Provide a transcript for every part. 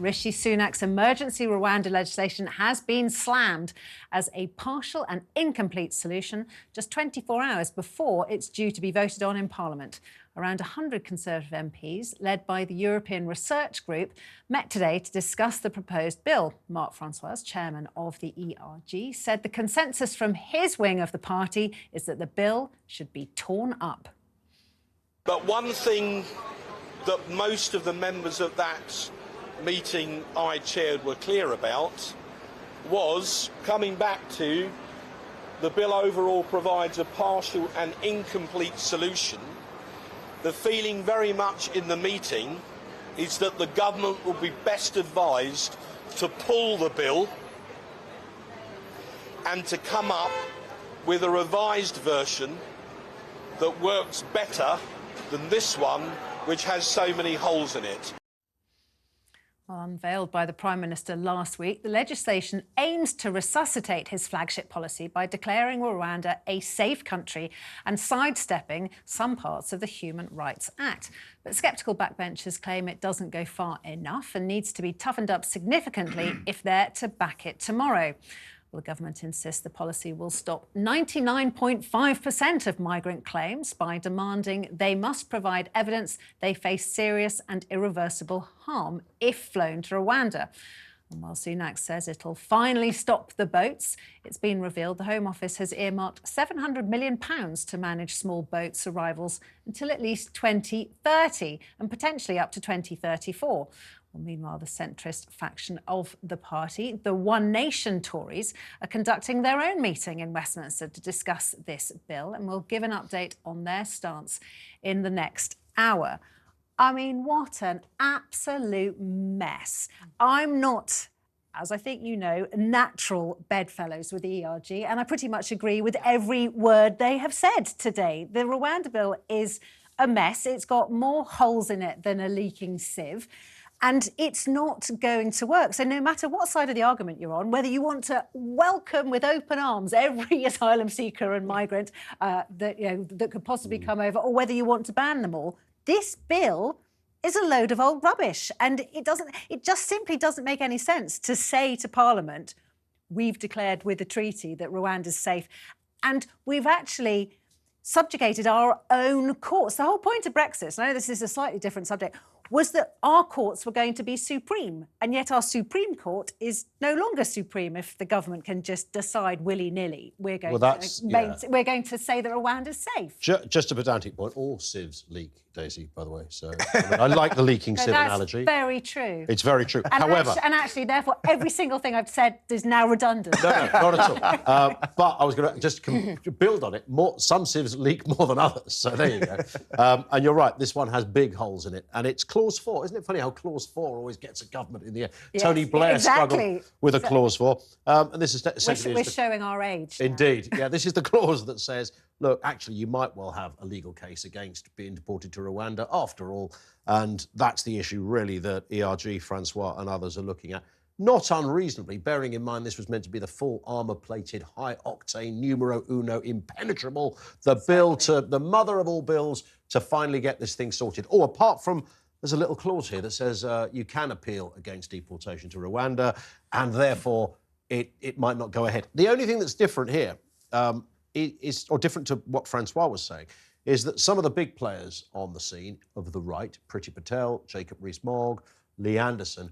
Rishi Sunak's emergency Rwanda legislation has been slammed as a partial and incomplete solution just 24 hours before it's due to be voted on in Parliament. Around 100 Conservative MPs, led by the European Research Group, met today to discuss the proposed bill. Mark Francois, chairman of the ERG, said the consensus from his wing of the party is that the bill should be torn up. But one thing that most of the members of that meeting I chaired were clear about was coming back to the bill overall provides a partial and incomplete solution. The feeling very much in the meeting is that the government will be best advised to pull the bill and to come up with a revised version that works better than this one, which has so many holes in it. Well, unveiled by the Prime Minister last week, the legislation aims to resuscitate his flagship policy by declaring Rwanda a safe country and sidestepping some parts of the Human Rights Act. But sceptical backbenchers claim it doesn't go far enough and needs to be toughened up significantly if they're to back it tomorrow. Well, the government insists the policy will stop 99.5% of migrant claims by demanding they must provide evidence they face serious and irreversible harm if flown to Rwanda. And while Sunak says it'll finally stop the boats, it's been revealed the Home Office has earmarked £700 million to manage small boats' arrivals until at least 2030 and potentially up to 2034. Well, meanwhile, the centrist faction of the party, the One Nation Tories, are conducting their own meeting in Westminster to discuss this bill, and we'll give an update on their stance in the next hour. I mean, what an absolute mess. I'm not, as I think you know, natural bedfellows with the ERG, and I pretty much agree with every word they have said today. The Rwanda bill is a mess. It's got more holes in it than a leaking sieve. And it's not going to work. So no matter what side of the argument you're on, whether you want to welcome with open arms every asylum seeker and migrant that could possibly come over, or whether you want to ban them all, this bill is a load of old rubbish. And it just simply doesn't make any sense to say to Parliament, we've declared with the treaty that Rwanda's safe, and we've actually subjugated our own courts. The whole point of Brexit, I know this is a slightly different subject, was that our courts were going to be supreme, and yet our Supreme Court is no longer supreme if the government can just decide willy-nilly. We're going to say that Rwanda's safe. Just a pedantic point, all sieves leak, Daisy, by the way. So I like the leaking sieve analogy. That's very true. It's very true. And However... actually, therefore, every single thing I've said is now redundant. No, not at all. But I was going to just build on it. Some sieves leak more than others, so there you go. And you're right, this one has big holes in it, and it's Clause 4. Isn't it funny how Clause 4 always gets a government in the air? Yes, Tony Blair struggled with a Clause 4. And this is essentially... We're showing our age now. Indeed. Yeah, this is the clause that says, look, actually, you might well have a legal case against being deported to Rwanda after all. And that's the issue, really, that ERG, Francois and others are looking at. Not unreasonably, bearing in mind this was meant to be the full armour-plated, high-octane, numero uno, impenetrable, the bill to the mother of all bills to finally get this thing sorted. Oh, apart from... There's a little clause here that says you can appeal against deportation to Rwanda, and therefore it might not go ahead. The only thing that's different here or different to what Francois was saying, is that some of the big players on the scene of the right, Priti Patel, Jacob Rees-Mogg, Lee Anderson,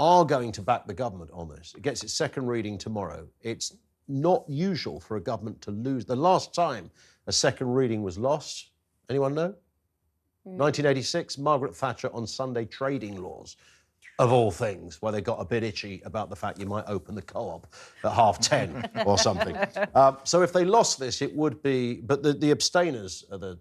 are going to back the government on this. It gets its second reading tomorrow. It's not usual for a government to lose. The last time a second reading was lost, anyone know? 1986, Margaret Thatcher on Sunday trading laws, of all things, where they got a bit itchy about the fact you might open the co-op at 10:30 or something. So if they lost this, it would be... But the abstainers are the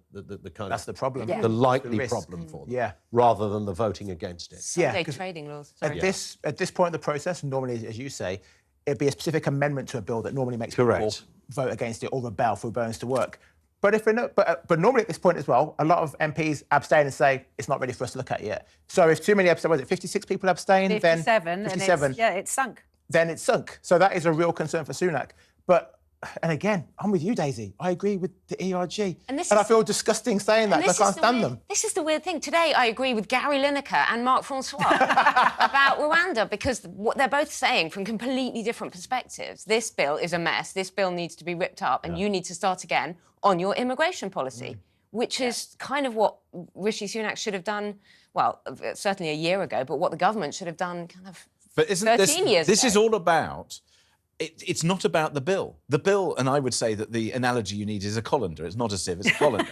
kind That's of... the problem. The likely problem for them, rather than the voting against it. Sunday trading laws. At this point in the process, normally, as you say, it'd be a specific amendment to a bill that normally makes people vote against it or rebel for rebellions to work. But if we're not, but normally at this point as well, a lot of MPs abstain and say it's not ready for us to look at yet. So if too many abstain, was it 56 people abstain? 57, then 57. And it's sunk. Then it's sunk. So that is a real concern for Sunak. But And again, I'm with you, Daisy. I agree with the ERG. And I feel disgusting saying that, because I can't stand them. This is the weird thing. Today, I agree with Gary Lineker and Mark Francois about Rwanda, because what they're both saying from completely different perspectives. This bill is a mess. This bill needs to be ripped up, and you need to start again on your immigration policy, which is kind of what Rishi Sunak should have done, well, certainly a year ago, but what the government should have done kind of 13 years ago. This is all about... It's not about the bill. The bill, and I would say that the analogy you need is a colander. It's not a sieve, it's a colander.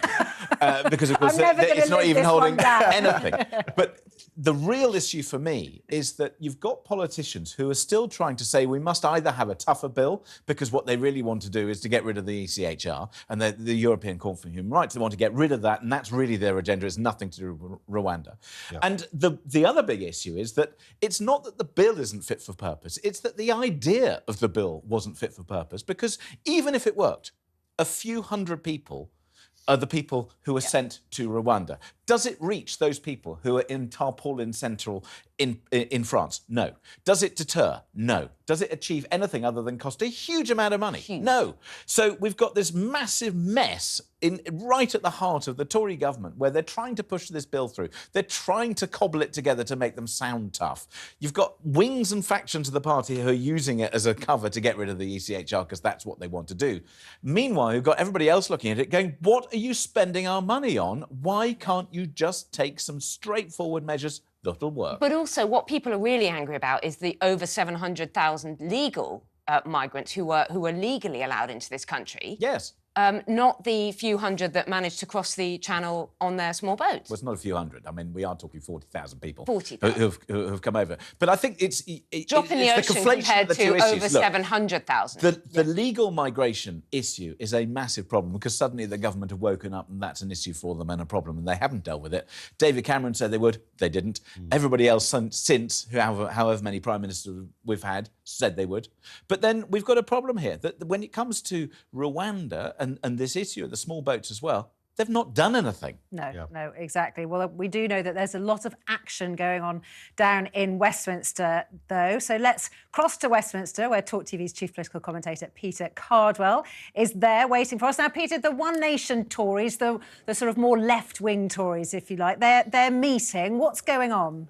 Because, of course, it's not even holding anything. But the real issue for me is that you've got politicians who are still trying to say we must either have a tougher bill, because what they really want to do is to get rid of the ECHR and the European Court for Human Rights. They want to get rid of that, and that's really their agenda. It's nothing to do with Rwanda. Yeah. And the other big issue is that it's not that the bill isn't fit for purpose, it's that the idea of the bill wasn't fit for purpose, because even if it worked, a few hundred people are the people who are sent to Rwanda. Does it reach those people who are in Tarpaulin Central in France? No. Does it deter? No. Does it achieve anything other than cost a huge amount of money? No. So we've got this massive mess right at the heart of the Tory government, where they're trying to push this bill through. They're trying to cobble it together to make them sound tough. You've got wings and factions of the party who are using it as a cover to get rid of the ECHR because that's what they want to do. Meanwhile, you've got everybody else looking at it going, what are you spending our money on? Why can't you just take some straightforward measures that'll work? But also, what people are really angry about is the over 700,000 legal migrants who were legally allowed into this country. Yes. Not the few hundred that managed to cross the channel on their small boats. Well, it's not a few hundred. I mean, we are talking 40,000 people 40,000 who've come over. But I think it's drop in the ocean compared to over 700,000. The legal migration issue is a massive problem, because suddenly the government have woken up and that's an issue for them and a problem, and they haven't dealt with it. David Cameron said they would. They didn't. Everybody else since, however many prime ministers we've had, said they would. But then we've got a problem here, that when it comes to Rwanda and this issue of the small boats as well, they've not done anything. No, exactly. Well, we do know that there's a lot of action going on down in Westminster, though. So let's cross to Westminster, where TalkTV's chief political commentator, Peter Cardwell, is there waiting for us. Now, Peter, the One Nation Tories, the sort of more left-wing Tories, if you like, they're meeting. What's going on?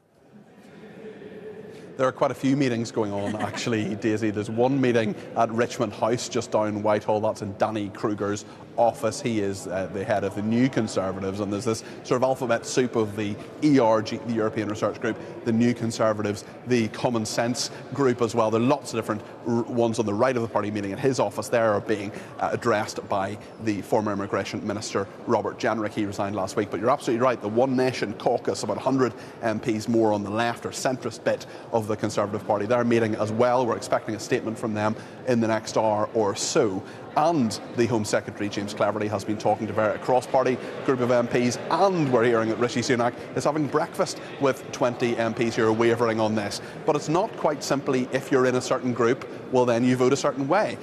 There are quite a few meetings going on, actually, Daisy. There's one meeting at Richmond House, just down Whitehall. That's in Danny Kruger's office. He is the head of the New Conservatives, and there's this sort of alphabet soup of the ERG, the European Research Group, the New Conservatives, the Common Sense Group as well. There are lots of different ones on the right of the party meeting at his office. They are being addressed by the former Immigration Minister, Robert Jenrick. He resigned last week. But you're absolutely right. The One Nation caucus, about 100 MPs more on the left or centrist bit of the Conservative Party, they're meeting as well. We're expecting a statement from them in the next hour or so. And the Home Secretary, James Cleverly, has been talking to a cross-party group of MPs, and we're hearing that Rishi Sunak is having breakfast with 20 MPs who are wavering on this. But it's not quite simply, if you're in a certain group, well, then you vote a certain way.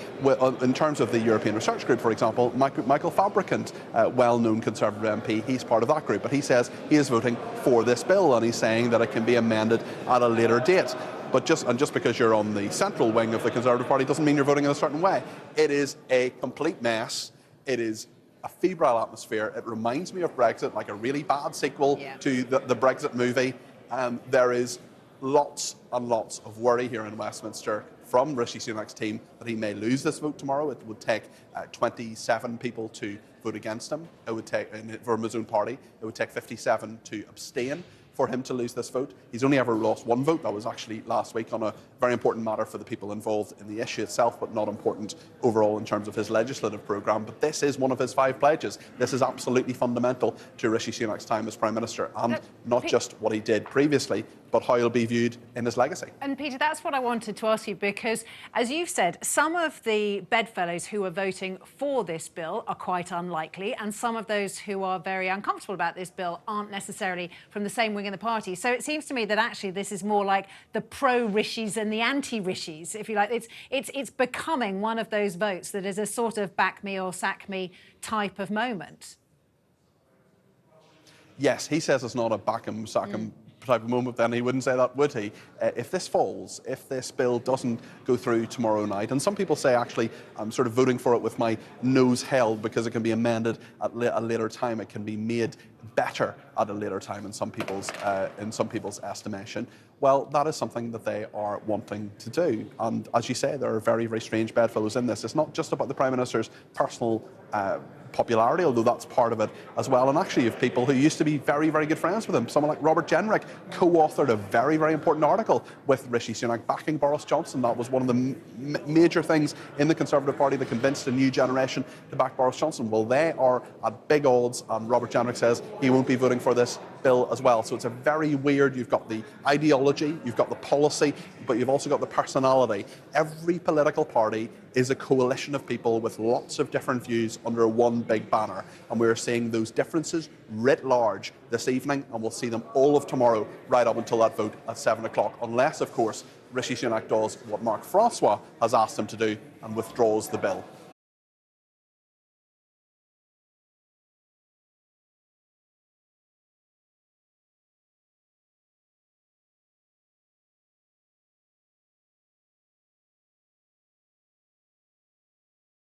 In terms of the European Research Group, for example, Michael Fabricant, well-known Conservative MP, he's part of that group, but he says he is voting for this bill, and he's saying that it can be amended at a later date. But just because you're on the central wing of the Conservative Party doesn't mean you're voting in a certain way. It is a complete mess. It is a febrile atmosphere. It reminds me of Brexit, like a really bad sequel to the Brexit movie. There is lots and lots of worry here in Westminster from Rishi Sunak's team that he may lose this vote tomorrow. It would take 27 people to vote against him. It would take, from his own party, it would take 57 to abstain for him to lose this vote. He's only ever lost one vote. That was actually last week on a very important matter for the people involved in the issue itself, but not important overall in terms of his legislative programme. But this is one of his 5 pledges. This is absolutely fundamental to Rishi Sunak's time as Prime Minister, and not just what he did previously, but how he'll be viewed in his legacy. And Peter, that's what I wanted to ask you, because, as you've said, some of the bedfellows who are voting for this bill are quite unlikely, and some of those who are very uncomfortable about this bill aren't necessarily from the same wing in the party. So it seems to me that actually this is more like the pro-Rishis and the anti-Rishis, if you like. It's becoming one of those votes that is a sort of back me or sack me type of moment. Yes, he says it's not a back him, sack him type of moment, then he wouldn't say that, would he? If this falls, if this bill doesn't go through tomorrow night, and some people say, actually, I'm sort of voting for it with my nose held because it can be amended at a later time, it can be made better at a later time in some people's estimation. Well, that is something that they are wanting to do. And as you say, there are very, very strange bedfellows in this. It's not just about the Prime Minister's personal popularity, although that's part of it as well. And actually, you have people who used to be very, very good friends with him. Someone like Robert Jenrick co-authored a very, very important article with Rishi Sunak backing Boris Johnson. That was one of the major things in the Conservative Party that convinced a new generation to back Boris Johnson. Well, they are at big odds, and Robert Jenrick says he won't be voting for this bill as well. So it's a very weird, you've got the ideology, you've got the policy, but you've also got the personality. Every political party is a coalition of people with lots of different views under one big banner. And we're seeing those differences writ large this evening, and we'll see them all of tomorrow, right up until that vote at 7 o'clock. Unless, of course, Rishi Sunak does what Mark Francois has asked him to do and withdraws the bill.